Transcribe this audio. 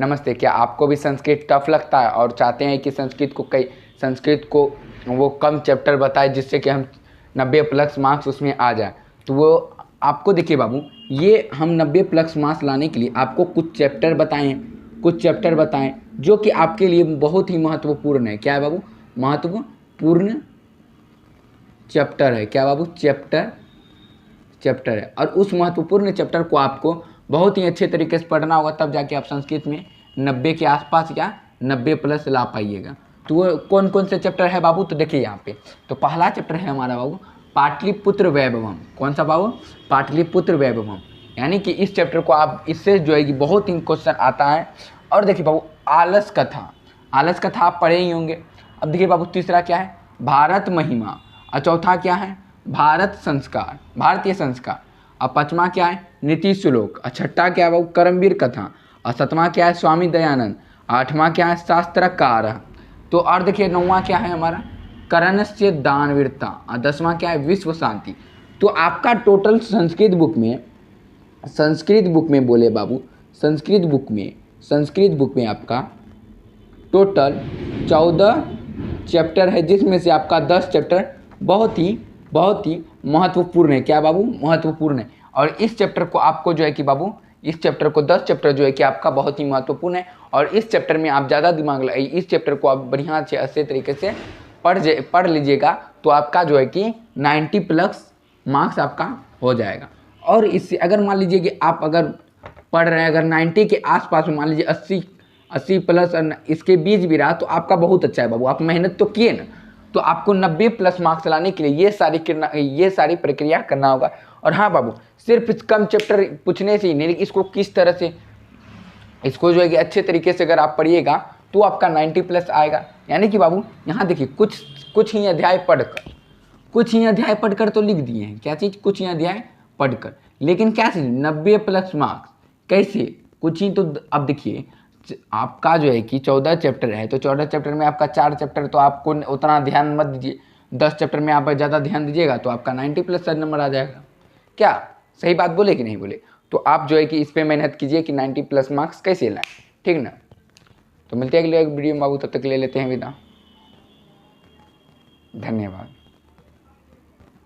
नमस्ते। क्या आपको भी संस्कृत टफ लगता है और चाहते हैं कि संस्कृत को वो कम चैप्टर बताए जिससे कि हम 90+ मार्क्स उसमें आ जाए? तो वो आपको देखिए बाबू, ये हम 90+ मार्क्स लाने के लिए आपको कुछ चैप्टर बताएं जो कि आपके लिए बहुत ही महत्वपूर्ण है। क्या है बाबू? महत्वपूर्ण चैप्टर है। क्या बाबू? चैप्टर है। और उस महत्वपूर्ण चैप्टर को आपको बहुत ही अच्छे तरीके से पढ़ना होगा, तब जाके आप संस्कृत में 90 के आसपास या 90+ ला पाइएगा। तो वो कौन कौन से चैप्टर है बाबू? तो देखिए यहाँ पे, तो पहला चैप्टर है हमारा बाबू पाटलिपुत्र वैभवम। कौन सा बाबू? पाटलिपुत्र वैभवम। यानी कि इस चैप्टर को आप, इससे जो है कि बहुत ही क्वेश्चन आता है। और देखिए बाबू आलस कथा आप पढ़े ही होंगे। अब देखिए बाबू तीसरा क्या है? भारत महिमा। और चौथा क्या है? भारतीय संस्कार। और पांचवा क्या है? नीति श्लोक। और छठा क्या है बाबू? कर्मवीर कथा। और सातवां क्या है? स्वामी दयानंद। आठवां क्या है? शास्त्रकार। तो और देखिए नौवां क्या है हमारा? करणस्य दानवीरता। और 10वां क्या है? विश्व शांति। तो आपका टोटल संस्कृत बुक में बोले बाबू, संस्कृत बुक में आपका टोटल 14 चैप्टर है, जिसमें से आपका 10 चैप्टर बहुत ही महत्वपूर्ण है। क्या बाबू? महत्वपूर्ण है। और इस चैप्टर को आपको जो है कि बाबू, इस चैप्टर को 10 चैप्टर जो है कि आपका बहुत ही महत्वपूर्ण है। और इस चैप्टर में आप ज़्यादा दिमाग लगाइए, इस चैप्टर को आप बढ़िया से अच्छे तरीके से पढ़ लीजिएगा, तो आपका जो है कि 90+ मार्क्स आपका हो जाएगा। और इससे अगर मान लीजिए कि आप अगर पढ़ रहे हैं, अगर 90 के आसपास में, मान लीजिए 80+ और इसके बीच भी रहा, तो आपका बहुत अच्छा है बाबू। आप मेहनत तो किए ना, तो आपको 90+ मार्क्स लाने के लिए ये सारी प्रक्रिया करना होगा। और हाँ बाबू, सिर्फ कम चैप्टर पूछने से ही नहीं, इसको किस तरह से, इसको जो है कि अच्छे तरीके से अगर आप पढ़िएगा तो आपका 90+ आएगा। यानी कि बाबू यहाँ देखिए, कुछ ही अध्याय पढ़कर तो लिख दिए हैं। क्या चीज़? कुछ ही अध्याय पढ़कर, लेकिन क्या चीज़? 90+ मार्क्स कैसे? कुछ ही तो। अब देखिए आपका जो है कि 14 चैप्टर है, तो 14 चैप्टर में आपका 4 चैप्टर तो आपको उतना ध्यान मत दीजिए। 10 चैप्टर में आप ज़्यादा ध्यान दीजिएगा तो आपका 90+ नंबर आ जाएगा। क्या सही बात बोले कि नहीं बोले? तो आप जो है कि इस पर मेहनत कीजिए कि 90+ मार्क्स कैसे लाएं, ठीक ना? तो मिलते हैं अगले वीडियो में बाबू, तब तक ले लेते हैं विदा। धन्यवाद।